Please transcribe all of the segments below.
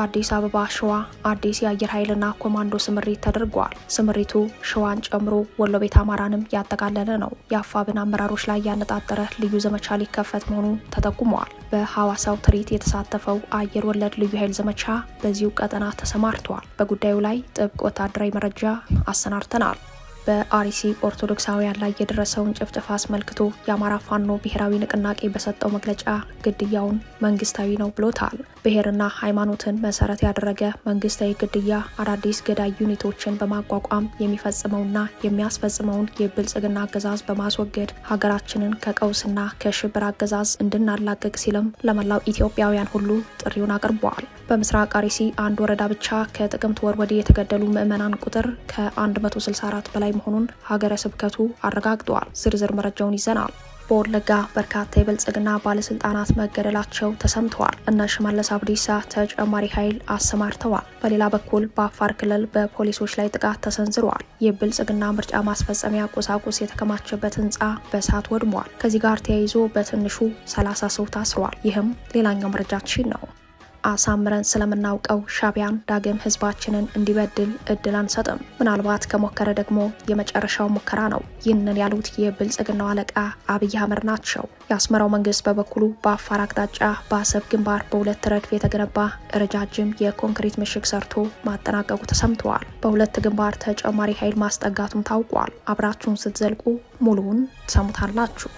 ከአዲስ አበባ ሸዋ አዲስ የአየር ኃይልና ኮማንዶ ስምሪት ተደርጓል። ስምሪቱ ሸዋን ጨምሮ ወሎ ቤት አማራንም ያጠቃለለ ነው። የአፋብን አመራሮች ላይ ያነጣጠረ ልዩ ዘመቻ ሊከፈት መሆኑ ተጠቁመዋል። በሐዋሳው ትርኢት የተሳተፈው አየር ወለድ ልዩ ኃይል ዘመቻ በዚሁ ቀጠና ተሰማርቷል። በጉዳዩ ላይ ጥብቅ ወታደራዊ መረጃ አሰናድተናል። በአርሲ ኦርቶዶክሳውያን ላይ የደረሰውን ጭፍጨፋ አስመልክቶ የአማራ ፋኖ ብሔራዊ ንቅናቄ በሰጠው መግለጫ ግድያውን መንግስታዊ ነው ብሎታል። ብሔርና ሃይማኖትን መሰረት ያደረገ መንግስታዊ ግድያ አዳዲስ ገዳይ ዩኒቶችን በማቋቋም የሚፈጽመውና የሚያስፈጽመውን የብልጽግና አገዛዝ በማስወገድ ሀገራችንን ከቀውስና ከሽብር አገዛዝ እንድናላቅቅ ሲልም ለመላው ኢትዮጵያውያን ሁሉ ጥሪውን አቅርበዋል። በምስራቅ አርሲ አንድ ወረዳ ብቻ ከጥቅምት ወር ወዲህ የተገደሉ ምዕመናን ቁጥር ከ164 በላይ መሆኑን ሀገረ ስብከቱ አረጋግጠዋል። ዝርዝር መረጃውን ይዘናል። በወለጋ በርካታ የብልጽግና ባለስልጣናት መገደላቸው ተሰምተዋል። እነ ሽመልስ አብዲሳ ተጨማሪ ኃይል አሰማርተዋል። በሌላ በኩል በአፋር ክልል በፖሊሶች ላይ ጥቃት ተሰንዝረዋል። የብልጽግና ምርጫ ማስፈጸሚያ ቁሳቁስ የተከማቸበት ህንፃ በእሳት ወድሟል። ከዚህ ጋር ተያይዞ በትንሹ 30 ሰው ታስሯል። ይህም ሌላኛው መረጃችን ነው። አሳምረን ስለምናውቀው ሻቢያን ዳግም ህዝባችንን እንዲበድል እድል አንሰጥም። ምናልባት ከሞከረ ደግሞ የመጨረሻው ሙከራ ነው። ይህንን ያሉት የብልጽግናው አለቃ አብይ አህመድ ናቸው። የአስመራው መንግስት በበኩሉ በአፋር አቅጣጫ በአሰብ ግንባር በሁለት ረድፍ የተገነባ ረጃጅም የኮንክሪት ምሽግ ሰርቶ ማጠናቀቁ ተሰምተዋል። በሁለት ግንባር ተጨማሪ ኃይል ማስጠጋቱም ታውቋል። አብራችሁን ስትዘልቁ ሙሉውን ትሰሙታላችሁ።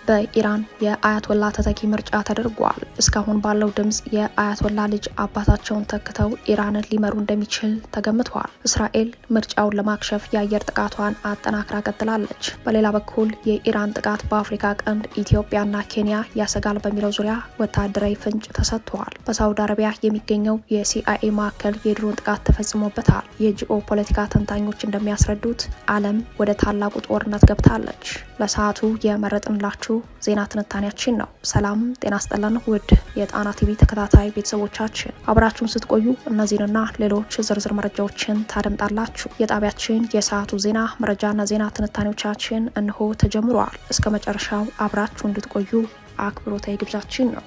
በኢራን የአያቶላ ተተኪ ምርጫ ተደርጓል። እስካሁን ባለው ድምጽ የአያቶላ ልጅ አባታቸውን ተክተው ኢራንን ሊመሩ እንደሚችል ተገምቷል። እስራኤል ምርጫውን ለማክሸፍ የአየር ጥቃቷን አጠናክራ ቀጥላለች። በሌላ በኩል የኢራን ጥቃት በአፍሪካ ቀንድ ኢትዮጵያና ኬንያ ያሰጋል በሚለው ዙሪያ ወታደራዊ ፍንጭ ተሰጥቷል። በሳውዲ አረቢያ የሚገኘው የሲአይኤ ማዕከል የድሮን ጥቃት ተፈጽሞበታል። የጂኦ ፖለቲካ ተንታኞች እንደሚያስረዱት ዓለም ወደ ታላቁ ጦርነት ገብታለች። ለሰዓቱ የመረጥንላችሁ ዜና ትንታኔያችን ነው። ሰላም ጤና ይስጥልን ውድ የጣና ቲቪ ተከታታይ ቤተሰቦቻችን፣ አብራችሁን ስትቆዩ እነዚህንና ሌሎች ዝርዝር መረጃዎችን ታደምጣላችሁ። የጣቢያችን የሰዓቱ ዜና መረጃና ዜና ትንታኔዎቻችን እንሆ ተጀምሯል። እስከ መጨረሻው አብራችሁ እንድትቆዩ አክብሮታዊ ግብዣችን ነው።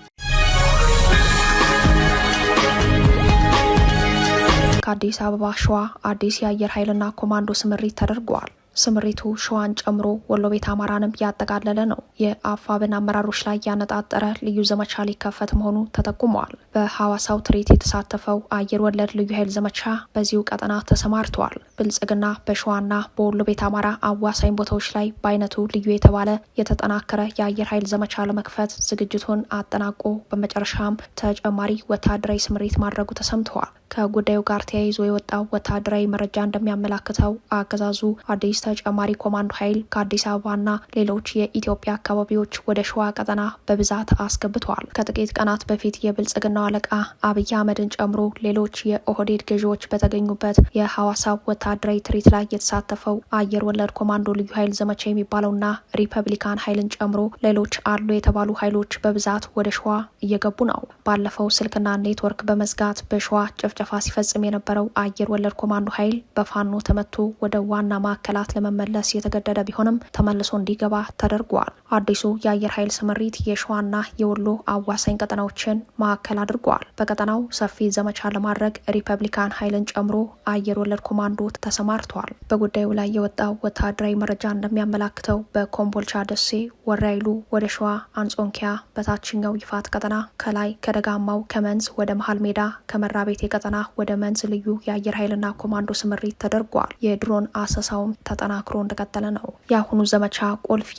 ከአዲስ አበባ ሸዋ አዲስ የአየር ኃይልና ኮማንዶ ስምሪት ተደርጓል። ስምሪቱ ሸዋን ጨምሮ ወሎ ቤት አማራንም ያጠቃለለ ነው። የአፋብን አመራሮች ላይ ያነጣጠረ ልዩ ዘመቻ ሊከፈት መሆኑ ተጠቁመዋል። በሐዋሳው ትርኢት የተሳተፈው አየር ወለድ ልዩ ኃይል ዘመቻ በዚሁ ቀጠና ተሰማርተዋል። ብልጽግና በሸዋና በወሎ ቤት አማራ አዋሳኝ ቦታዎች ላይ በአይነቱ ልዩ የተባለ የተጠናከረ የአየር ኃይል ዘመቻ ለመክፈት ዝግጅቱን አጠናቆ በመጨረሻም ተጨማሪ ወታደራዊ ስምሪት ማድረጉ ተሰምተዋል። ከጉዳዩ ጋር ተያይዞ የወጣው ወታደራዊ መረጃ እንደሚያመላክተው አገዛዙ አዲስ ተጨማሪ ኮማንዶ ኃይል ከአዲስ አበባና ሌሎች የኢትዮጵያ አካባቢዎች ወደ ሸዋ ቀጠና በብዛት አስገብተዋል። ከጥቂት ቀናት በፊት የብልጽግናው አለቃ አብይ አህመድን ጨምሮ ሌሎች የኦህዴድ ገዢዎች በተገኙበት የሐዋሳው ወታደራዊ ትርኢት ላይ የተሳተፈው አየር ወለድ ኮማንዶ ልዩ ኃይል ዘመቻ የሚባለውና ሪፐብሊካን ኃይልን ጨምሮ ሌሎች አሉ የተባሉ ኃይሎች በብዛት ወደ ሸዋ እየገቡ ነው። ባለፈው ስልክና ኔትወርክ በመዝጋት በሸዋ ጭፍጨፋ ሲፈጽም የነበረው አየር ወለድ ኮማንዶ ኃይል በፋኖ ተመቶ ወደ ዋና ማዕከላት ለመመለስ የተገደደ ቢሆንም ተመልሶ እንዲገባ ተደርጓል። አዲሱ የአየር ኃይል ስምሪት የሸዋና የወሎ አዋሳኝ ቀጠናዎችን ማዕከል አድርጓል። በቀጠናው ሰፊ ዘመቻ ለማድረግ ሪፐብሊካን ኃይልን ጨምሮ አየር ወለድ ኮማንዶ ተሰማርቷል። በጉዳዩ ላይ የወጣው ወታደራዊ መረጃ እንደሚያመላክተው በኮምቦልቻ፣ ደሴ፣ ወራይሉ ወደ ሸዋ አንጾንኪያ፣ በታችኛው ይፋት ቀጠና ከላይ ከደጋማው ከመንዝ ወደ መሃል ሜዳ ከመራቤቴ ቀጠና ወደ መንዝ ልዩ የአየር ኃይልና ኮማንዶ ስምሪት ተደርጓል። የድሮን አሰሳውም ተጠናክሮ እንደቀጠለ ነው። የአሁኑ ዘመቻ ቁልፍ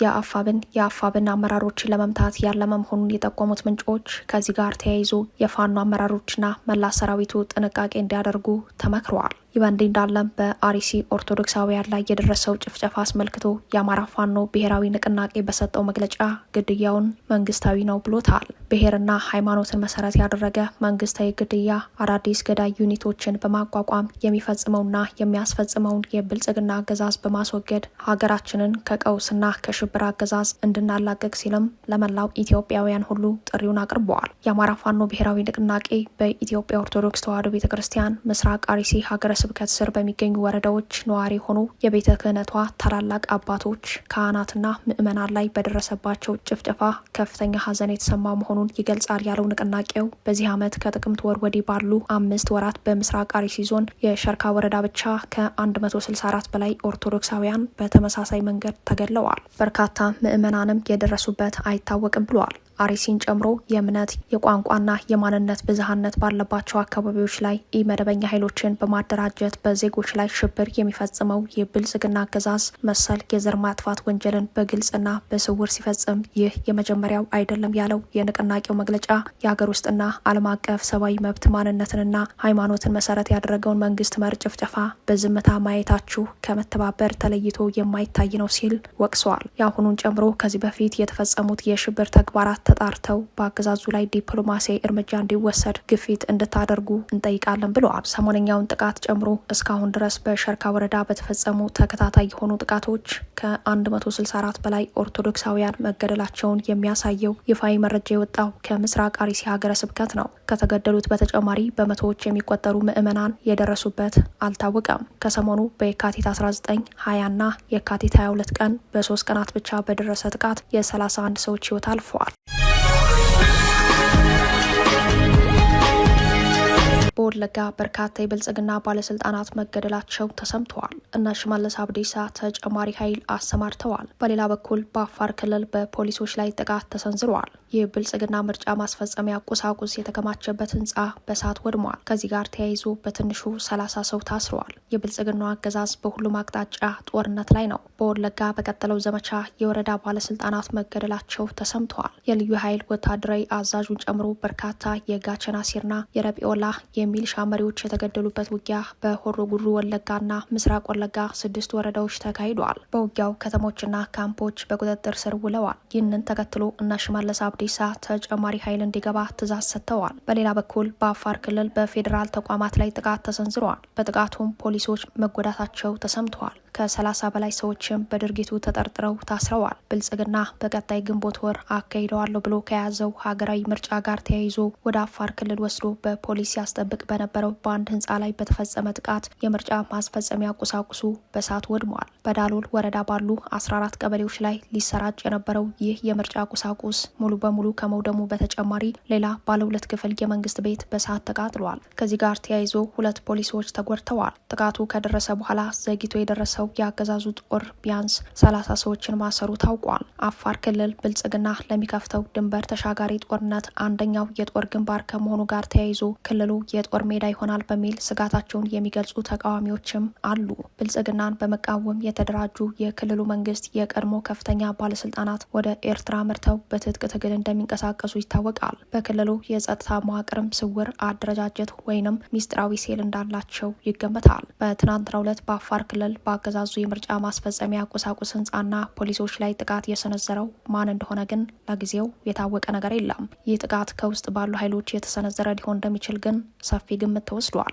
የአፋብን አመራሮችን ለመምታት ያለመ መሆኑን የጠቆሙት ምንጮች ከዚህ ጋር ተያይዞ የፋኖ አመራሮችና መላ ሰራዊቱ ጥንቃቄ እንዲያደርጉ ተመክረዋል። ይህ በእንዲህ እንዳለም በአርሲ ኦርቶዶክሳውያን ላይ የደረሰው ጭፍጨፋ አስመልክቶ የአማራ ፋኖ ብሔራዊ ንቅናቄ በሰጠው መግለጫ ግድያውን መንግስታዊ ነው ብሎታል። ብሔርና ሃይማኖትን መሰረት ያደረገ መንግስታዊ ግድያ አዳዲስ ገዳይ ዩኒቶችን በማቋቋም የሚፈጽመውና የሚያስፈጽመውን የብልጽግና አገዛዝ በማስወገድ ሀገራችንን ከቀውስና ከሽብር አገዛዝ እንድናላቅቅ ሲልም ለመላው ኢትዮጵያውያን ሁሉ ጥሪውን አቅርበዋል። የአማራ ፋኖ ብሔራዊ ንቅናቄ በኢትዮጵያ ኦርቶዶክስ ተዋሕዶ ቤተክርስቲያን ምስራቅ አርሲ ሀገረ ስብከት ስር በሚገኙ ወረዳዎች ነዋሪ የሆኑ የቤተ ክህነቷ ታላላቅ አባቶች፣ ካህናትና ምዕመናን ላይ በደረሰባቸው ጭፍጨፋ ከፍተኛ ሐዘን የተሰማ መሆኑን ይገልጻል ያለው ንቅናቄው በዚህ ዓመት ከጥቅምት ወር ወዲህ ባሉ 5 ወራት በምስራቅ አርሲ ዞን የሸርካ ወረዳ ብቻ ከ164 በላይ ኦርቶዶክሳውያን በተመሳሳይ መንገድ ተገድለዋል። በርካታ ምዕመናንም የደረሱበት አይታወቅም ብሏል። አርሲን ጨምሮ የእምነት የቋንቋና የማንነት ብዝሃነት ባለባቸው አካባቢዎች ላይ ኢመደበኛ ኃይሎችን በማደራጀት በዜጎች ላይ ሽብር የሚፈጽመው የብልጽግና አገዛዝ መሰል የዘር ማጥፋት ወንጀልን በግልጽና በስውር ሲፈጽም ይህ የመጀመሪያው አይደለም ያለው የንቅናቄው መግለጫ የሀገር ውስጥና ዓለም አቀፍ ሰብአዊ መብት ማንነትንና ሃይማኖትን መሰረት ያደረገውን መንግስት መር ጭፍጨፋ በዝምታ ማየታችሁ ከመተባበር ተለይቶ የማይታይ ነው ሲል ወቅሰዋል። የአሁኑን ጨምሮ ከዚህ በፊት የተፈጸሙት የሽብር ተግባራት ተጣርተው በአገዛዙ ላይ ዲፕሎማሲያዊ እርምጃ እንዲወሰድ ግፊት እንድታደርጉ እንጠይቃለን ብለዋል። ሰሞነኛውን ጥቃት ጨምሮ እስካሁን ድረስ በሸርካ ወረዳ በተፈጸሙ ተከታታይ የሆኑ ጥቃቶች ከ164 በላይ ኦርቶዶክሳውያን መገደላቸውን የሚያሳየው ይፋዊ መረጃ የወጣው ከምስራቅ አርሲ ሀገረ ስብከት ነው። ከተገደሉት በተጨማሪ በመቶዎች የሚቆጠሩ ምዕመናን የደረሱበት አልታወቀም። ከሰሞኑ በየካቲት 19፣ 20ና የካቲት 22 ቀን በ3 ቀናት ብቻ በደረሰ ጥቃት የ31 ሰዎች ህይወት አልፈዋል። በወለጋ በርካታ የብልጽግና ባለስልጣናት መገደላቸው ተሰምተዋል። እነ ሽመልስ አብዲሳ ተጨማሪ ኃይል አሰማርተዋል። በሌላ በኩል በአፋር ክልል በፖሊሶች ላይ ጥቃት ተሰንዝረዋል። የብልጽግና ምርጫ ማስፈጸሚያ ቁሳቁስ የተከማቸበት ህንፃ በእሳት ወድሟል። ከዚህ ጋር ተያይዞ በትንሹ 30 ሰው ታስረዋል። የብልጽግናው አገዛዝ በሁሉም አቅጣጫ ጦርነት ላይ ነው። በወለጋ በቀጠለው ዘመቻ የወረዳ ባለስልጣናት መገደላቸው ተሰምተዋል። የልዩ ኃይል ወታደራዊ አዛዡን ጨምሮ በርካታ የጋቸና ሲርና የረጲዮላ የሚሊሻ መሪዎች የተገደሉበት ውጊያ በሆሮ ጉሩ ወለጋና ምስራቅ ወለጋ 6 ወረዳዎች ተካሂደዋል። በውጊያው ከተሞችና ካምፖች በቁጥጥር ስር ውለዋል። ይህንን ተከትሎ እነ ሽመልስ አብዲሳ ተጨማሪ ኃይል እንዲገባ ትዕዛዝ ሰጥተዋል። በሌላ በኩል በአፋር ክልል በፌዴራል ተቋማት ላይ ጥቃት ተሰንዝረዋል። በጥቃቱም ፖሊሶች መጎዳታቸው ተሰምተዋል። ከ30 በላይ ሰዎችም በድርጊቱ ተጠርጥረው ታስረዋል። ብልጽግና በቀጣይ ግንቦት ወር አካሂደዋለሁ ብሎ ከያዘው ሀገራዊ ምርጫ ጋር ተያይዞ ወደ አፋር ክልል ወስዶ በፖሊስ ያስጠብቅ በነበረው በአንድ ህንፃ ላይ በተፈጸመ ጥቃት የምርጫ ማስፈጸሚያ ቁሳቁሱ በእሳት ወድሟል። በዳሎል ወረዳ ባሉ 14 ቀበሌዎች ላይ ሊሰራጭ የነበረው ይህ የምርጫ ቁሳቁስ ሙሉ በሙሉ ከመውደሙ በተጨማሪ ሌላ ባለ 2 ክፍል የመንግስት ቤት በእሳት ተቃጥሏል። ከዚህ ጋር ተያይዞ 2 ፖሊሶች ተጎድተዋል። ጥቃቱ ከደረሰ በኋላ ዘግይቶ የደረሰው የአገዛዙ ጦር ቢያንስ 30 ሰዎችን ማሰሩ ታውቋል። አፋር ክልል ብልጽግና ለሚከፍተው ድንበር ተሻጋሪ ጦርነት አንደኛው የጦር ግንባር ከመሆኑ ጋር ተያይዞ ክልሉ የጦር ሜዳ ይሆናል በሚል ስጋታቸውን የሚገልጹ ተቃዋሚዎችም አሉ። ብልጽግናን በመቃወም የተደራጁ የክልሉ መንግስት የቀድሞ ከፍተኛ ባለስልጣናት ወደ ኤርትራ መርተው በትጥቅ ትግል እንደሚንቀሳቀሱ ይታወቃል። በክልሉ የጸጥታ መዋቅርም ስውር አደረጃጀት ወይንም ሚስጥራዊ ሴል እንዳላቸው ይገመታል። በትናንትናው ዕለት በአፋር ክልል በአገዛዙ የምርጫ ማስፈጸሚያ ቁሳቁስ ህንፃና ፖሊሶች ላይ ጥቃት የሰነዘረው ማን እንደሆነ ግን ለጊዜው የታወቀ ነገር የለም። ይህ ጥቃት ከውስጥ ባሉ ኃይሎች የተሰነዘረ ሊሆን እንደሚችል ግን ሰፊ ግምት ተወስዷል።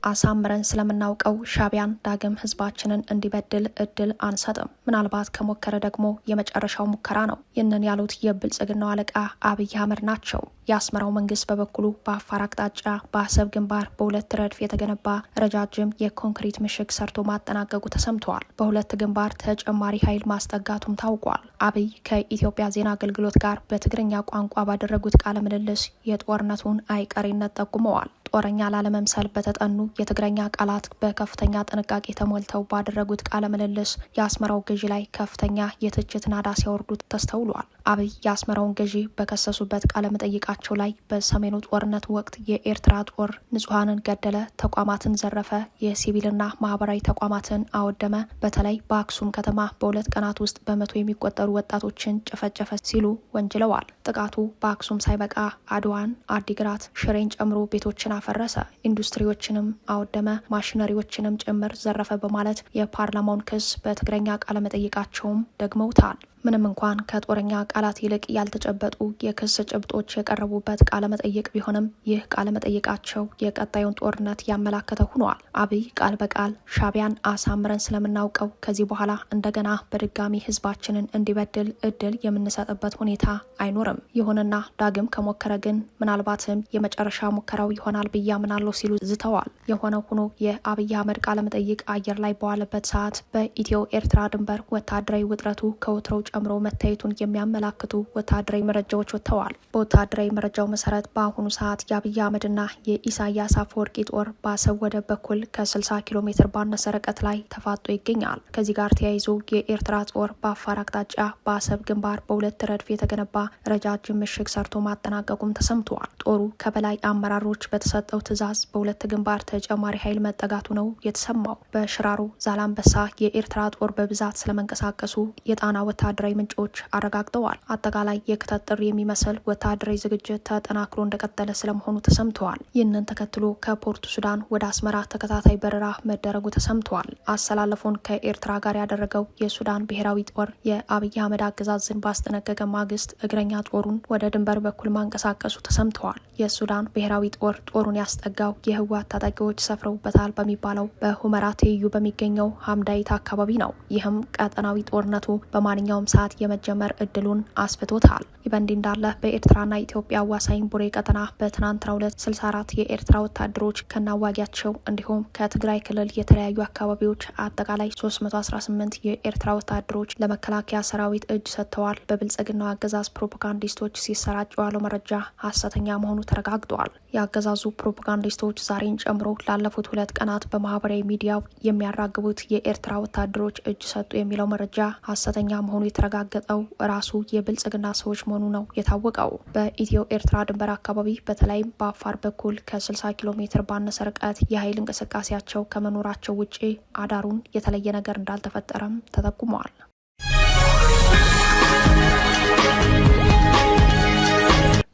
አሳምረን ስለምናውቀው ሻዕቢያን ዳግም ህዝባችንን እንዲበድል እድል አንሰጥም። ምናልባት ከሞከረ ደግሞ የመጨረሻው ሙከራ ነው። ይህንን ያሉት የብልጽግናው አለቃ አብይ አህመድ ናቸው። የአስመራው መንግስት በበኩሉ በአፋር አቅጣጫ በአሰብ ግንባር በ2 ረድፍ የተገነባ ረጃጅም የኮንክሪት ምሽግ ሰርቶ ማጠናቀቁ ተሰምተዋል። በ2 ግንባር ተጨማሪ ኃይል ማስጠጋቱም ታውቋል። አብይ ከኢትዮጵያ ዜና አገልግሎት ጋር በትግርኛ ቋንቋ ባደረጉት ቃለ ምልልስ የጦርነቱን አይቀሬነት ጠቁመዋል። ጦረኛ ላለመምሰል በተጠኑ የትግረኛ ቃላት በከፍተኛ ጥንቃቄ ተሞልተው ባደረጉት ቃለ ምልልስ የአስመራው ገዢ ላይ ከፍተኛ የትችት ናዳ ሲያወርዱ ተስተውሏል። አብይ የአስመራውን ገዢ በከሰሱበት ቃለ መጠይቃቸው ላይ በሰሜኑ ጦርነት ወቅት የኤርትራ ጦር ንጹሐንን ገደለ፣ ተቋማትን ዘረፈ፣ የሲቪልና ማህበራዊ ተቋማትን አወደመ፣ በተለይ በአክሱም ከተማ በ2 ቀናት ውስጥ በመቶ የሚቆጠሩ ወጣቶችን ጨፈጨፈ ሲሉ ወንጅለዋል። ጥቃቱ በአክሱም ሳይበቃ አድዋን፣ አዲግራት፣ ሽሬን ጨምሮ ቤቶችን አፈረሰ፣ ኢንዱስትሪዎችንም አወደመ፣ ማሽነሪዎችንም ጭምር ዘረፈ በማለት የፓርላማውን ክስ በትግረኛ ቃለ መጠይቃቸውም ደግመውታል። ምንም እንኳን ከጦረኛ ቃላት ይልቅ ያልተጨበጡ የክስ ጭብጦች የቀረቡበት ቃለመጠይቅ ቢሆንም ይህ ቃለመጠይቃቸው የቀጣዩን ጦርነት ያመላከተ ሆኗል። አብይ ቃል በቃል ሻዕቢያን አሳምረን ስለምናውቀው ከዚህ በኋላ እንደገና በድጋሚ ህዝባችንን እንዲበድል እድል የምንሰጥበት ሁኔታ አይኖርም። ይሁንና ዳግም ከሞከረ ግን ምናልባትም የመጨረሻ ሙከራው ይሆናል ብዬ አምናለሁ ሲሉ ዝተዋል። የሆነው ሆኖ የአብይ አህመድ ቃለመጠይቅ አየር ላይ በዋለበት ሰዓት በኢትዮ ኤርትራ ድንበር ወታደራዊ ውጥረቱ ከወትሮው ጨምሮ መታየቱን የሚያመላክቱ ወታደራዊ መረጃዎች ወጥተዋል። በወታደራዊ መረጃው መሰረት በአሁኑ ሰዓት የአብይ አህመድና የኢሳያስ አፈወርቂ ጦር በአሰብ ወደብ በኩል ከ60 ኪሎ ሜትር ባነሰ ርቀት ላይ ተፋጦ ይገኛል። ከዚህ ጋር ተያይዞ የኤርትራ ጦር በአፋር አቅጣጫ በአሰብ ግንባር በሁለት ረድፍ የተገነባ ረጃጅም ምሽግ ሰርቶ ማጠናቀቁም ተሰምተዋል። ጦሩ ከበላይ አመራሮች በተሰጠው ትዕዛዝ በሁለት ግንባር ተጨማሪ ኃይል መጠጋቱ ነው የተሰማው። በሽራሮ ዛላንበሳ የኤርትራ ጦር በብዛት ስለመንቀሳቀሱ የጣና ወታደራዊ ምንጮች አረጋግጠዋል። አጠቃላይ የክተት ጥሪ የሚመስል ወታደራዊ ዝግጅት ተጠናክሮ እንደቀጠለ ስለመሆኑ ተሰምተዋል። ይህንን ተከትሎ ከፖርቱ ሱዳን ወደ አስመራ ተከታታይ በረራ መደረጉ ተሰምተዋል። አሰላለፉን ከኤርትራ ጋር ያደረገው የሱዳን ብሔራዊ ጦር የአብይ አህመድ አገዛዝን ባስጠነቀቀ ማግስት እግረኛ ጦሩን ወደ ድንበር በኩል ማንቀሳቀሱ ተሰምተዋል። የሱዳን ብሔራዊ ጦር ጦሩን ያስጠጋው የህወሓት ታጣቂዎች ሰፍረውበታል በሚባለው በሁመራ ትይዩ በሚገኘው ሀምዳይት አካባቢ ነው። ይህም ቀጠናዊ ጦርነቱ በማንኛውም ሰዓት የመጀመር እድሉን አስፍቶታል። ይህ በእንዲህ እንዳለ በኤርትራና ኢትዮጵያ አዋሳኝ ቡሬ ቀጠና በትናንትናው ዕለት 64 የኤርትራ ወታደሮች ከናዋጊያቸው እንዲሁም ከትግራይ ክልል የተለያዩ አካባቢዎች አጠቃላይ 318 የኤርትራ ወታደሮች ለመከላከያ ሰራዊት እጅ ሰጥተዋል። በብልጽግናው አገዛዝ ፕሮፓጋንዲስቶች ሲሰራጭ የዋለው መረጃ ሐሰተኛ መሆኑ ተረጋግጧል። የአገዛዙ ፕሮፓጋንዲስቶች ዛሬን ጨምሮ ላለፉት 2 ቀናት በማህበራዊ ሚዲያው የሚያራግቡት የኤርትራ ወታደሮች እጅ ሰጡ የሚለው መረጃ ሐሰተኛ መሆኑ የተረጋገጠው ራሱ የብልጽግና ሰዎች መሆኑ ነው የታወቀው። በኢትዮ ኤርትራ ድንበር አካባቢ በተለይም በአፋር በኩል ከ60 ኪሎ ሜትር ባነሰ ርቀት የኃይል እንቅስቃሴያቸው ከመኖራቸው ውጪ አዳሩን የተለየ ነገር እንዳልተፈጠረም ተጠቁመዋል።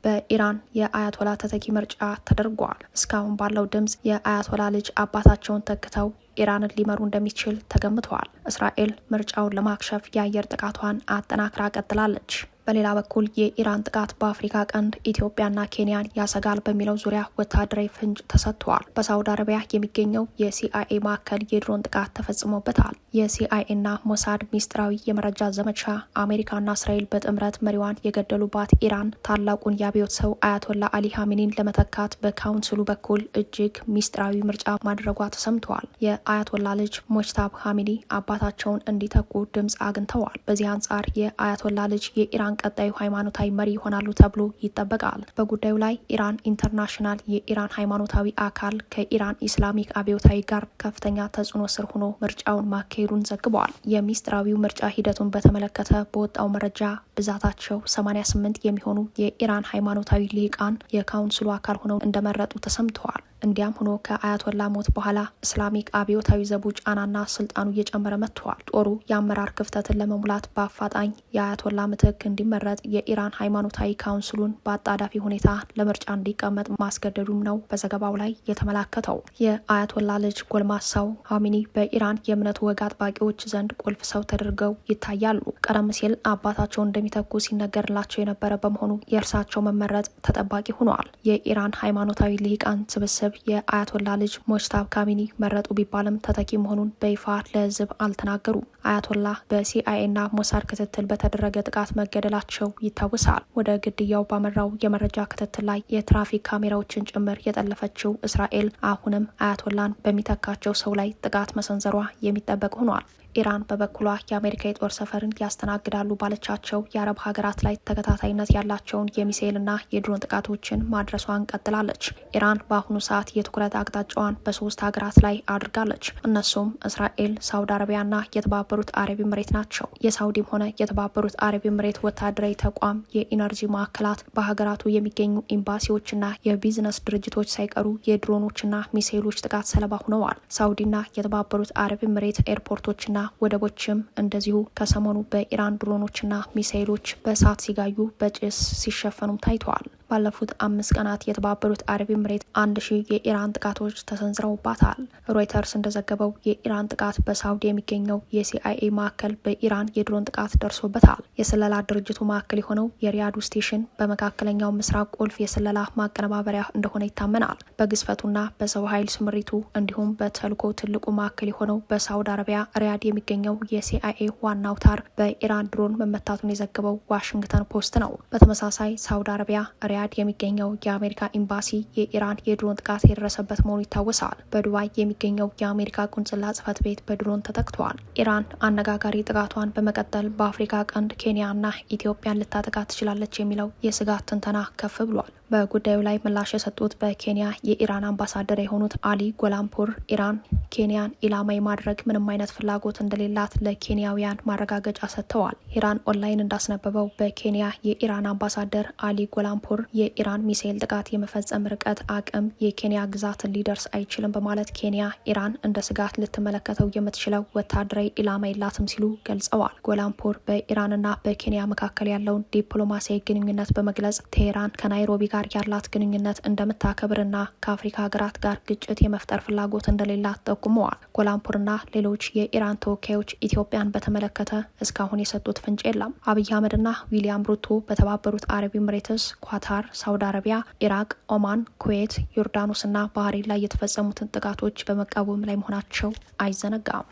በኢራን የአያቶላ ተተኪ ምርጫ ተደርጓል። እስካሁን ባለው ድምጽ የአያቶላ ልጅ አባታቸውን ተክተው ኢራንን ሊመሩ እንደሚችል ተገምተዋል። እስራኤል ምርጫውን ለማክሸፍ የአየር ጥቃቷን አጠናክራ ቀጥላለች። በሌላ በኩል የኢራን ጥቃት በአፍሪካ ቀንድ ኢትዮጵያና ኬንያን ያሰጋል በሚለው ዙሪያ ወታደራዊ ፍንጭ ተሰጥቷል። በሳውዲ አረቢያ የሚገኘው የሲአይኤ ማዕከል የድሮን ጥቃት ተፈጽሞበታል። የሲአይኤና ሞሳድ ሚስጥራዊ የመረጃ ዘመቻ አሜሪካና እስራኤል በጥምረት መሪዋን የገደሉባት ኢራን ታላቁን የአብዮት ሰው አያቶላ አሊ ሀሚኒን ለመተካት በካውንስሉ በኩል እጅግ ሚስጥራዊ ምርጫ ማድረጓ ተሰምተዋል። የአያቶላ ልጅ ሞጅታብ ሀሚኒ አባታቸውን እንዲተኩ ድምፅ አግኝተዋል። በዚህ አንጻር የአያቶላ ልጅ የኢራን ቀጣዩ ሃይማኖታዊ መሪ ይሆናሉ ተብሎ ይጠበቃል። በጉዳዩ ላይ ኢራን ኢንተርናሽናል የኢራን ሃይማኖታዊ አካል ከኢራን ኢስላሚክ አብዮታዊ ጋር ከፍተኛ ተጽዕኖ ስር ሆኖ ምርጫውን ማካሄዱን ዘግበዋል። የሚስጥራዊው ምርጫ ሂደቱን በተመለከተ በወጣው መረጃ ብዛታቸው 88 የሚሆኑ የኢራን ሃይማኖታዊ ሊቃን የካውንስሉ አካል ሆነው እንደመረጡ ተሰምተዋል። እንዲያም ሆኖ ከአያቶላ ሞት በኋላ እስላሚክ አብዮታዊ ዘቡ ጫናና ስልጣኑ እየጨመረ መጥተዋል። ጦሩ የአመራር ክፍተትን ለመሙላት በአፋጣኝ የአያቶላ ምትክ እንዲመረጥ የኢራን ሃይማኖታዊ ካውንስሉን በአጣዳፊ ሁኔታ ለምርጫ እንዲቀመጥ ማስገደዱም ነው በዘገባው ላይ የተመላከተው። የአያቶላ ልጅ ጎልማሳው ሀሚኒ በኢራን የእምነቱ ወግ አጥባቂዎች ዘንድ ቁልፍ ሰው ተደርገው ይታያሉ። ቀደም ሲል አባታቸውን እንደሚተኩ ሲነገርላቸው የነበረ በመሆኑ የእርሳቸው መመረጥ ተጠባቂ ሆኗል። የኢራን ሃይማኖታዊ ልሂቃን ስብስብ የአያቶላ ልጅ ሞጅታብ ካሚኒ መረጡ ቢባልም ተተኪ መሆኑን በይፋ ለሕዝብ አልተናገሩም። አያቶላ በሲአይኤና ሞሳድ ክትትል በተደረገ ጥቃት መገደላቸው ይታወሳል። ወደ ግድያው ባመራው የመረጃ ክትትል ላይ የትራፊክ ካሜራዎችን ጭምር የጠለፈችው እስራኤል አሁንም አያቶላን በሚተካቸው ሰው ላይ ጥቃት መሰንዘሯ የሚጠበቅ ሆኗል። ኢራን በበኩሏ የአሜሪካ የጦር ሰፈርን ያስተናግዳሉ ባለቻቸው የአረብ ሀገራት ላይ ተከታታይነት ያላቸውን የሚሳኤልና የድሮን ጥቃቶችን ማድረሷን ቀጥላለች። ኢራን በአሁኑ ሰዓት የትኩረት አቅጣጫዋን በ3 ሀገራት ላይ አድርጋለች። እነሱም እስራኤል፣ ሳውዲ አረቢያና የተባበሩት አረብ ኤምሬት ናቸው። የሳውዲም ሆነ የተባበሩት አረብ ኤምሬት ወታደራዊ ተቋም፣ የኢነርጂ ማዕከላት፣ በሀገራቱ የሚገኙ ኤምባሲዎችና የቢዝነስ ድርጅቶች ሳይቀሩ የድሮኖችና ሚሳኤሎች ጥቃት ሰለባ ሆነዋል። ሳውዲና የተባበሩት አረብ ኤምሬት ኤርፖርቶችና ወደቦችም እንደዚሁ ከሰሞኑ በኢራን ድሮኖችና ሚሳኤሎች በእሳት ሲጋዩ በጭስ ሲሸፈኑም ታይተዋል። ባለፉት 5 ቀናት የተባበሩት አረብ ኤምሬት 1000 የኢራን ጥቃቶች ተሰንዝረውባታል። ሮይተርስ እንደዘገበው የኢራን ጥቃት በሳውዲ የሚገኘው የሲአይኤ ማዕከል በኢራን የድሮን ጥቃት ደርሶበታል። የስለላ ድርጅቱ ማዕከል የሆነው የሪያዱ ስቴሽን በመካከለኛው ምስራቅ ቁልፍ የስለላ ማቀነባበሪያ እንደሆነ ይታመናል። በግዝፈቱና በሰው ኃይል ስምሪቱ እንዲሁም በተልዕኮ ትልቁ ማዕከል የሆነው በሳውዲ አረቢያ ሪያድ የሚገኘው የሲአይኤ ዋና አውታር በኢራን ድሮን መመታቱን የዘገበው ዋሽንግተን ፖስት ነው። በተመሳሳይ ሳውዲ አረቢያ ሪያድ የሚገኘው የአሜሪካ ኤምባሲ የኢራን የድሮን ጥቃት የደረሰበት መሆኑ ይታወሳል። በዱባይ የሚገኘው የአሜሪካ ቆንጽላ ጽሕፈት ቤት በድሮን ተጠቅቷል። ኢራን አነጋጋሪ ጥቃቷን በመቀጠል በአፍሪካ ቀንድ ኬንያና ኢትዮጵያን ልታጠቃ ትችላለች የሚለው የስጋት ትንተና ከፍ ብሏል። በጉዳዩ ላይ ምላሽ የሰጡት በኬንያ የኢራን አምባሳደር የሆኑት አሊ ጎላምፑር ኢራን ኬንያን ኢላማ የማድረግ ምንም አይነት ፍላጎት እንደሌላት ለኬንያውያን ማረጋገጫ ሰጥተዋል። ኢራን ኦንላይን እንዳስነበበው በኬንያ የኢራን አምባሳደር አሊ ጎላምፑር የኢራን ሚሳኤል ጥቃት የመፈጸም ርቀት አቅም የኬንያ ግዛትን ሊደርስ አይችልም በማለት ኬንያ ኢራን እንደ ስጋት ልትመለከተው የምትችለው ወታደራዊ ኢላማ የላትም ሲሉ ገልጸዋል። ጎላምፑር በኢራንና በኬንያ መካከል ያለውን ዲፕሎማሲያዊ ግንኙነት በመግለጽ ቴሄራን ከናይሮቢ ጋር ያላት ግንኙነት እንደምታከብርና ከአፍሪካ ሀገራት ጋር ግጭት የመፍጠር ፍላጎት እንደሌላት ጠቁመዋል። ጎላምፑርና ሌሎች የኢራን ተወካዮች ኢትዮጵያን በተመለከተ እስካሁን የሰጡት ፍንጭ የለም። አብይ አህመድና ዊሊያም ሩቶ በተባበሩት አረብ ኤምሬትስ፣ ኳታር፣ ሳውዲ አረቢያ፣ ኢራቅ፣ ኦማን፣ ኩዌት፣ ዮርዳኖስና ባህሬን ላይ የተፈጸሙትን ጥቃቶች በመቃወም ላይ መሆናቸው አይዘነጋም።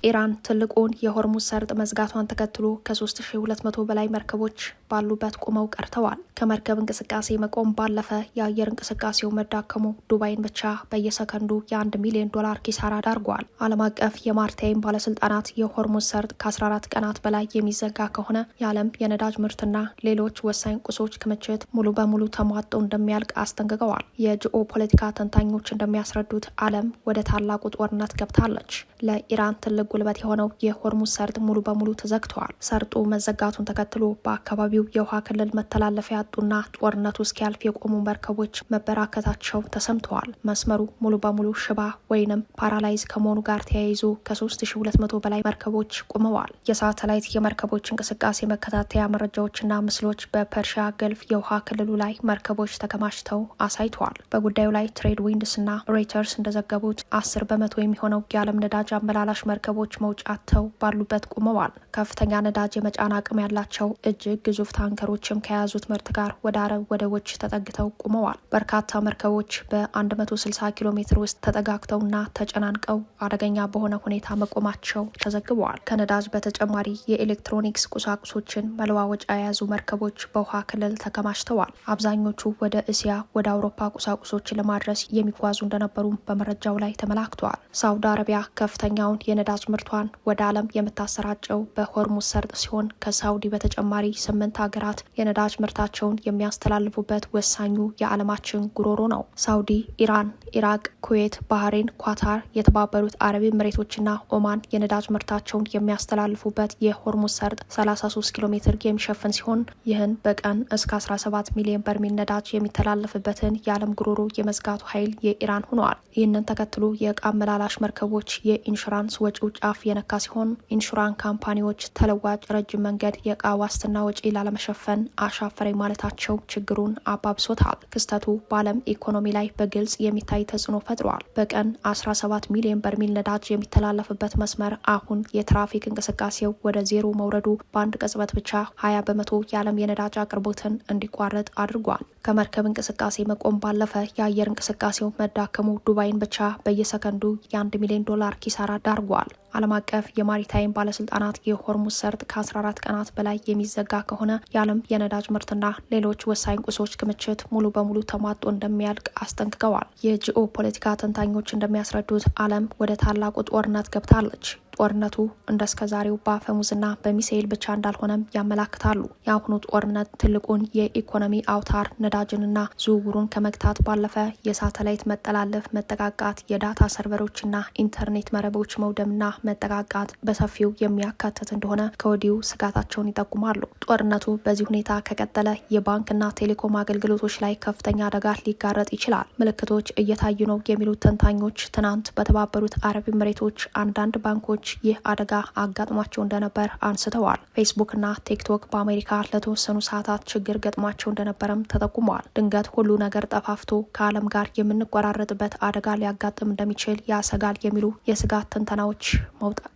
ኢራን ትልቁን የሆርሙዝ ሰርጥ መዝጋቷን ተከትሎ ከ3200 በላይ መርከቦች ባሉበት ቆመው ቀርተዋል። ከመርከብ እንቅስቃሴ መቆም ባለፈ የአየር እንቅስቃሴው መዳከሙ ዱባይን ብቻ በየሰከንዱ የ1 ሚሊዮን ዶላር ኪሳራ ዳርጓል። ዓለም አቀፍ የማርታይም ባለስልጣናት የሆርሙዝ ሰርጥ ከ14 ቀናት በላይ የሚዘጋ ከሆነ የዓለም የነዳጅ ምርትና ሌሎች ወሳኝ ቁሶች ክምችት ሙሉ በሙሉ ተሟጦ እንደሚያልቅ አስጠንቅቀዋል። የጂኦ ፖለቲካ ተንታኞች እንደሚያስረዱት ዓለም ወደ ታላቁ ጦርነት ገብታለች። ለኢራን ትልቅ ጉልበት የሆነው የሆርሙዝ ሰርጥ ሙሉ በሙሉ ተዘግተዋል። ሰርጡ መዘጋቱን ተከትሎ በአካባቢው የውሃ ክልል መተላለፊያ ያጡና ጦርነቱ እስኪያልፍ የቆሙ መርከቦች መበራከታቸው ተሰምተዋል። መስመሩ ሙሉ በሙሉ ሽባ ወይንም ፓራላይዝ ከመሆኑ ጋር ተያይዞ ከ3200 በላይ መርከቦች ቆመዋል። የሳተላይት የመርከቦች እንቅስቃሴ መከታተያ መረጃዎችና ምስሎች በፐርሺያ ገልፍ የውሃ ክልሉ ላይ መርከቦች ተከማችተው አሳይተዋል። በጉዳዩ ላይ ትሬድ ዊንድስ እና ሮይተርስ እንደዘገቡት 10 በመቶ የሚሆነው የዓለም ነዳጅ አመላላሽ መርከቦች መውጫተው ባሉበት ቆመዋል። ከፍተኛ ነዳጅ የመጫን አቅም ያላቸው እጅግ ግዙፍ ታንከሮችም ከያዙት ምርት ጋር ወደ አረብ ወደቦች ተጠግተው ቆመዋል። በርካታ መርከቦች በ160 ኪሎ ሜትር ውስጥ ተጠጋግተውና ተጨናንቀው አደገኛ በሆነ ሁኔታ መቆማቸው ተዘግበዋል። ከነዳጅ በተጨማሪ የኤሌክትሮኒክስ ቁሳቁሶችን መለዋወጫ የያዙ መርከቦች በውሃ ክልል ተከማችተዋል። አብዛኞቹ ወደ እስያ፣ ወደ አውሮፓ ቁሳቁሶችን ለማድረስ የሚጓዙ እንደነበሩም በመረጃው ላይ ተመላክተዋል። ሳውዲ አረቢያ ከፍተኛውን የነዳጅ ምርቷን ወደ ዓለም የምታሰራጨው በሆርሙዝ ሰርጥ ሲሆን ከሳውዲ በተጨማሪ 8 ሀገራት የነዳጅ ምርታቸውን የሚያስተላልፉበት ወሳኙ የዓለማችን ጉሮሮ ነው። ሳውዲ፣ ኢራን፣ ኢራቅ፣ ኩዌት፣ ባህሬን፣ ኳታር፣ የተባበሩት አረብ ኤምሬቶችና ኦማን የነዳጅ ምርታቸውን የሚያስተላልፉበት የሆርሙዝ ሰርጥ 33 ኪሎ ሜትር የሚሸፍን ሲሆን ይህን በቀን እስከ 17 ሚሊዮን በርሜል ነዳጅ የሚተላለፍበትን የዓለም ጉሮሮ የመዝጋቱ ኃይል የኢራን ሆነዋል። ይህንን ተከትሎ የእቃ አመላላሽ መርከቦች የኢንሹራንስ ወጪው ጫፍ የነካ ሲሆን ኢንሹራንስ ካምፓኒዎች ተለዋጭ ረጅም መንገድ የእቃ ዋስትና ወጪ ላለመሸፈን አሻፈረኝ ማለታቸው ችግሩን አባብሶታል። ክስተቱ በዓለም ኢኮኖሚ ላይ በግልጽ የሚታይ ተጽዕኖ ፈጥሯል። በቀን 17 ሚሊዮን በርሜል ነዳጅ የሚተላለፍበት መስመር አሁን የትራፊክ እንቅስቃሴው ወደ ዜሮ መውረዱ በአንድ ቅጽበት ብቻ 20 በመቶ የዓለም የነዳጅ አቅርቦትን እንዲቋረጥ አድርጓል። ከመርከብ እንቅስቃሴ መቆም ባለፈ የአየር እንቅስቃሴው መዳከሙ ዱባይን ብቻ በየሰከንዱ የ1 ሚሊዮን ዶላር ኪሳራ ዳርጓል። ዓለም አቀፍ የማሪታይም ባለስልጣናት የሆርሙዝ ሰርጥ ከ14 ቀናት በላይ የሚዘጋ ከሆነ የዓለም የነዳጅ ምርትና ሌሎች ወሳኝ ቁሶች ክምችት ሙሉ በሙሉ ተሟጦ እንደሚያልቅ አስጠንቅቀዋል። የጂኦ ፖለቲካ ተንታኞች እንደሚያስረዱት ዓለም ወደ ታላቁ ጦርነት ገብታለች። ጦርነቱ እንደ እስከዛሬው በአፈሙዝና በሚሳኤል ብቻ እንዳልሆነም ያመላክታሉ። የአሁኑ ጦርነት ትልቁን የኢኮኖሚ አውታር ነዳጅንና ዝውውሩን ከመግታት ባለፈ የሳተላይት መጠላለፍ፣ መጠቃቃት፣ የዳታ ሰርቨሮችና ኢንተርኔት መረቦች መውደምና መጠቃቃት በሰፊው የሚያካትት እንደሆነ ከወዲሁ ስጋታቸውን ይጠቁማሉ። ጦርነቱ በዚህ ሁኔታ ከቀጠለ የባንክና ቴሌኮም አገልግሎቶች ላይ ከፍተኛ አደጋ ሊጋረጥ ይችላል። ምልክቶች እየታዩ ነው የሚሉት ተንታኞች ትናንት በተባበሩት አረብ ኤምሬቶች አንዳንድ ባንኮች ተንታኞች ይህ አደጋ አጋጥሟቸው እንደነበር አንስተዋል። ፌስቡክና ቲክቶክ በአሜሪካ ለተወሰኑ ሰዓታት ችግር ገጥሟቸው እንደነበረም ተጠቁመዋል። ድንገት ሁሉ ነገር ጠፋፍቶ ከዓለም ጋር የምንቆራረጥበት አደጋ ሊያጋጥም እንደሚችል ያሰጋል የሚሉ የስጋት ትንተናዎች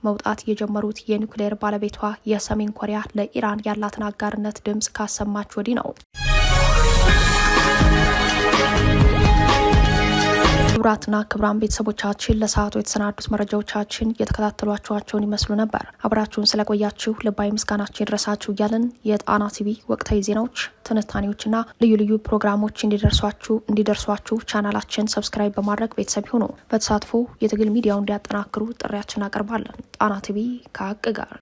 መውጣት የጀመሩት የኒውክሌር ባለቤቷ የሰሜን ኮሪያ ለኢራን ያላትን አጋርነት ድምጽ ካሰማች ወዲህ ነው። ክቡራትና ክቡራን ቤተሰቦቻችን ለሰዓቱ የተሰናዱት መረጃዎቻችን የተከታተሏቸውን ይመስሉ ነበር። አብራችሁን ስለቆያችሁ ልባዊ ምስጋናችን ይድረሳችሁ እያልን የጣና ቲቪ ወቅታዊ ዜናዎች፣ ትንታኔዎችና ልዩ ልዩ ፕሮግራሞች እንዲደርሷችሁ ቻናላችን ሰብስክራይብ በማድረግ ቤተሰብ ሆኖ በተሳትፎ የትግል ሚዲያውን እንዲያጠናክሩ ጥሪያችን አቀርባለን። ጣና ቲቪ ከሀቅ ጋር